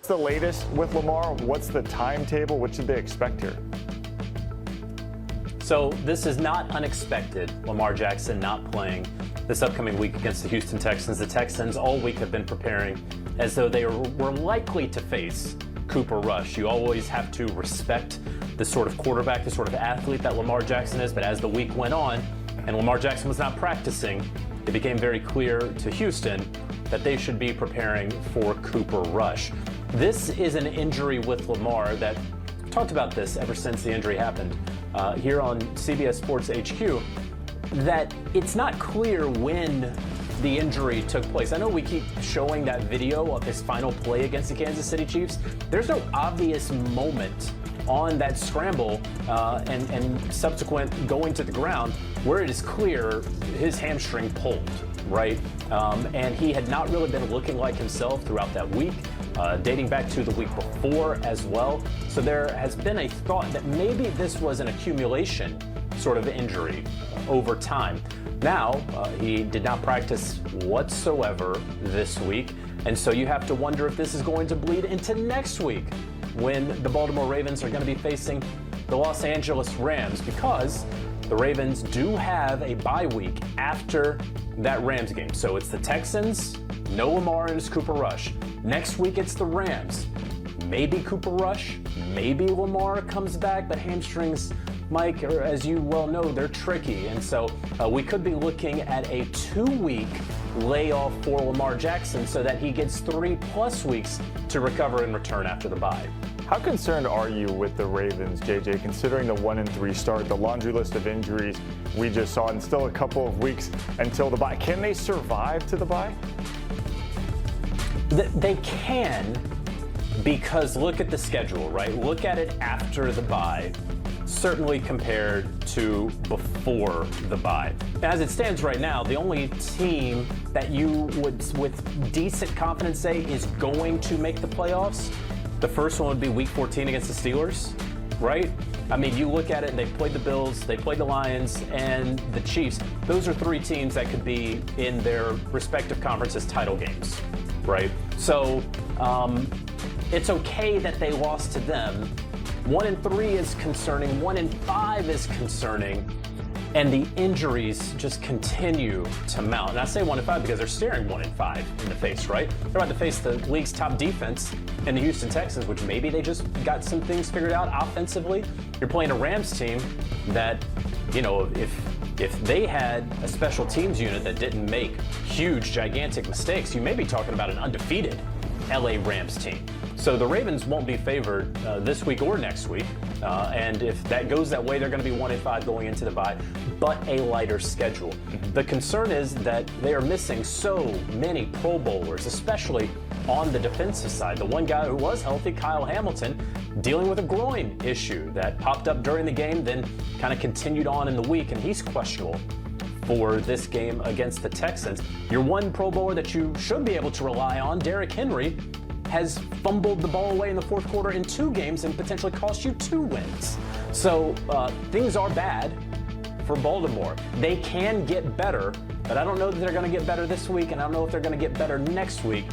the latest with Lamar? What's the timetable? What should they expect here? So this is not unexpected, Lamar Jackson not playing this upcoming week against the Houston Texans. The Texans all week have been preparing as though they were likely to face Cooper Rush. You always have to respect the sort of quarterback, the sort of athlete that Lamar Jackson is, but as the week went on and Lamar Jackson was not practicing, it became very clear to Houston that they should be preparing for Cooper Rush. This is an injury with Lamar that, I've talked about this ever since the injury happened here on CBS Sports HQ, that it's not clear when the injury took place. I know we keep showing that video of his final play against the Kansas City Chiefs. There's no obvious moment on that scramble and subsequent going to the ground where it is clear his hamstring pulled, right? And he had not really been looking like himself throughout that week, dating back to the week before as well. So there has been a thought that maybe this was an accumulation sort of injury over time. Now, he did not practice whatsoever this week, and so you have to wonder if this is going to bleed into next week when the Baltimore Ravens are going to be facing the Los Angeles Rams, because the Ravens do have a bye week after that Rams game. So it's the Texans, no Lamar, and it's Cooper Rush. Next week it's the Rams. Maybe Cooper Rush, maybe Lamar comes back, but hamstrings, Mike, as you well know, they're tricky. And so we could be looking at a 2-week layoff for Lamar Jackson so that he gets 3+ weeks to recover and return after the bye. How concerned are you with the Ravens, JJ, considering the 1-3 start, the laundry list of injuries we just saw, and still a couple of weeks until the bye? Can they survive to the bye? They can, because look at the schedule, right? Look at it after the bye, certainly compared to before the bye. As it stands right now, the only team that you would, with decent confidence, say is going to make the playoffs, the first one would be Week 14 against the Steelers, right? I mean, you look at it, they played the Bills, they played the Lions, and the Chiefs. Those are 3 teams that could be in their respective conferences title games, right? So it's okay that they lost to them. 1-3 is concerning, 1-5 is concerning, and the injuries just continue to mount. And I say 1-5 because they're staring 1-5 in the face, right? They're about to face the league's top defense in the Houston Texans, which maybe they just got some things figured out offensively. You're playing a Rams team that, you know, if they had a special teams unit that didn't make huge, gigantic mistakes, you may be talking about an undefeated LA Rams team. So the Ravens won't be favored this week or next week. And if that goes that way, they're going to be 1-5 going into the bye, but a lighter schedule. The concern is that they are missing so many Pro Bowlers, especially on the defensive side. The one guy who was healthy, Kyle Hamilton, dealing with a groin issue that popped up during the game, then kind of continued on in the week, and he's questionable for this game against the Texans. Your one Pro Bowler that you should be able to rely on, Derrick Henry, has fumbled the ball away in the fourth quarter in 2 games and potentially cost you 2 wins. So things are bad for Baltimore. They can get better, but I don't know that they're going to get better this week, and I don't know if they're going to get better next week.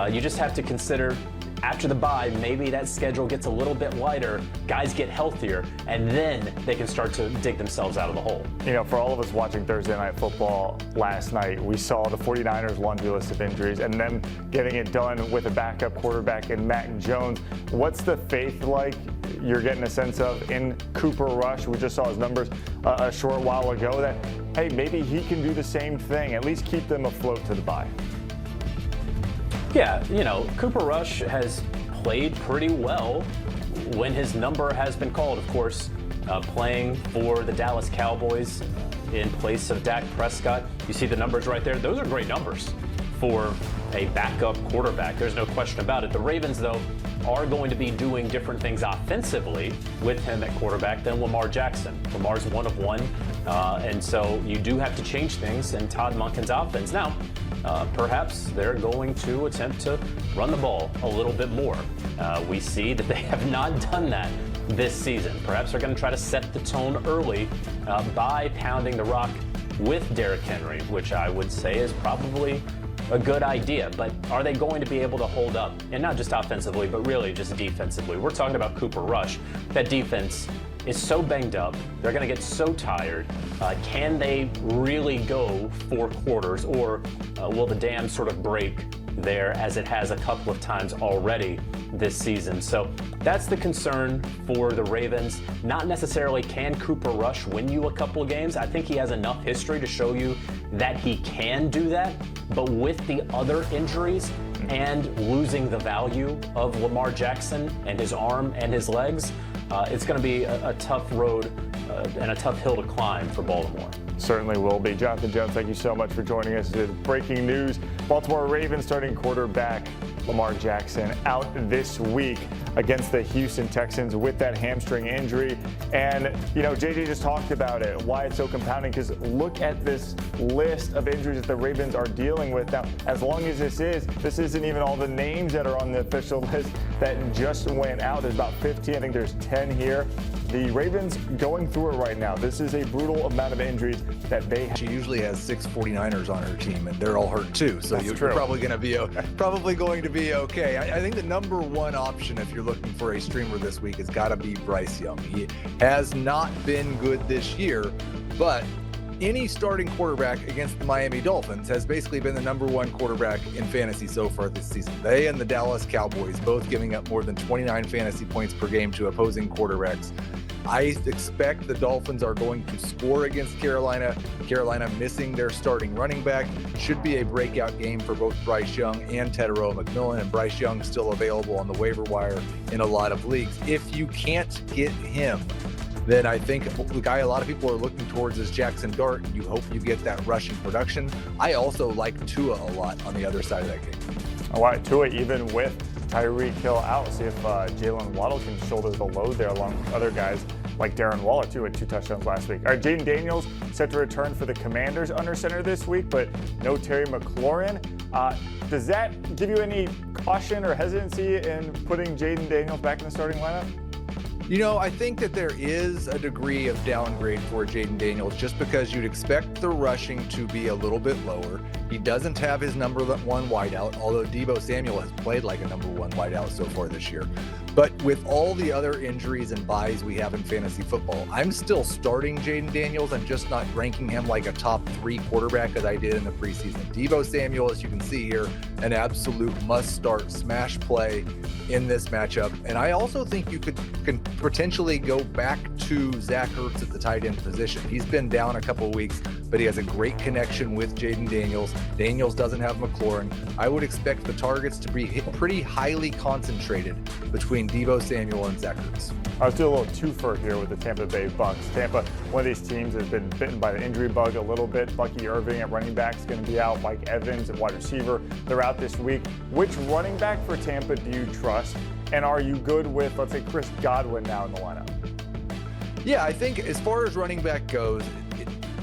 You just have to consider after the bye, maybe that schedule gets a little bit lighter, guys get healthier, and then they can start to dig themselves out of the hole. You know, for all of us watching Thursday Night Football last night, we saw the 49ers laundry list of injuries and them getting it done with a backup quarterback in Mac Jones. What's the faith like you're getting a sense of in Cooper Rush? We just saw his numbers a short while ago that, hey, maybe he can do the same thing, at least keep them afloat to the bye. Yeah, you know, Cooper Rush has played pretty well when his number has been called, of course, playing for the Dallas Cowboys in place of Dak Prescott. You see the numbers right there. Those are great numbers for a backup quarterback. There's no question about it. The Ravens, though, are going to be doing different things offensively with him at quarterback than Lamar Jackson. Lamar's 1 of 1, and so you do have to change things in Todd Monken's offense. Now, perhaps they're going to attempt to run the ball a little bit more. We see that they have not done that this season. Perhaps they're going to try to set the tone early by pounding the rock with Derrick Henry, which I would say is probably a good idea, but are they going to be able to hold up? And not just offensively, but really just defensively. We're talking about Cooper Rush. That defense is so banged up. They're going to get so tired. Can they really go 4 quarters, or will the dam sort of break there as it has a couple of times already this season? So that's the concern for the Ravens. Not necessarily can Cooper Rush win you a couple of games. I think he has enough history to show you that he can do that. But with the other injuries and losing the value of Lamar Jackson and his arm and his legs, it's going to be a tough road and a tough hill to climb for Baltimore. Certainly will be. Jonathan Jones, thank you so much for joining us. It's breaking news. Baltimore Ravens starting quarterback Lamar Jackson out this week against the Houston Texans with that hamstring injury. And, JJ just talked about it, why it's so compounding, because look at this list of injuries that the Ravens are dealing with. Now, as long as this isn't even all the names that are on the official list that just went out. There's about 15. I think there's 10 here. The Ravens going through it right now. This is a brutal amount of injuries that they have. She usually has 6 49ers on her team, and they're all hurt too. So you're probably going to be okay. I think the number one option if you're looking for a streamer this week has got to be Bryce Young. He has not been good this year, but any starting quarterback against the Miami Dolphins has basically been the number one quarterback in fantasy so far this season. They and the Dallas Cowboys both giving up more than 29 fantasy points per game to opposing quarterbacks. I expect the Dolphins are going to score against Carolina. Carolina missing their starting running back. Should be a breakout game for both Bryce Young and Tedero McMillan, and Bryce Young still available on the waiver wire in a lot of leagues. If you can't get him, then I think the guy a lot of people are looking towards is Jackson Dart. You hope you get that rushing production. I also like Tua a lot on the other side of that game. I like Tua even with Tyreek Hill out. See if Jalen Waddle can shoulder the load there along with other guys like Darren Waller, too, had 2 touchdowns last week. All right, Jaden Daniels set to return for the Commanders under center this week, but no Terry McLaurin. Does that give you any caution or hesitancy in putting Jaden Daniels back in the starting lineup? I think that there is a degree of downgrade for Jaden Daniels just because you'd expect the rushing to be a little bit lower. He doesn't have his number 1 wideout, although Deebo Samuel has played like a number 1 wideout so far this year. But with all the other injuries and buys we have in fantasy football, I'm still starting Jaden Daniels. I'm just not ranking him like a top 3 quarterback as I did in the preseason. Deebo Samuel, as you can see here, an absolute must-start smash play in this matchup. And I also think you can potentially go back to Zach Ertz at the tight end position. He's been down a couple of weeks, but he has a great connection with Jaden Daniels. Daniels doesn't have McLaurin. I would expect the targets to be pretty highly concentrated between Deebo Samuel and Zach Ertz. I was doing a little twofer here with the Tampa Bay Bucks. Tampa, one of these teams has been bitten by the injury bug a little bit. Bucky Irving at running back is going to be out. Mike Evans at wide receiver, they're out this week. Which running back for Tampa do you trust? And are you good with, let's say, Chris Godwin now in the lineup? Yeah, I think as far as running back goes,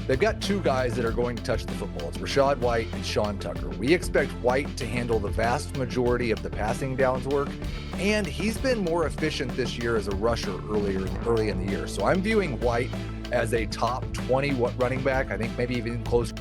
they've got 2 guys that are going to touch the football. It's Rachaad White and Sean Tucker. We expect White to handle the vast majority of the passing downs work, and he's been more efficient this year as a rusher early in the year. So I'm viewing White as a top 20 running back. I think maybe even close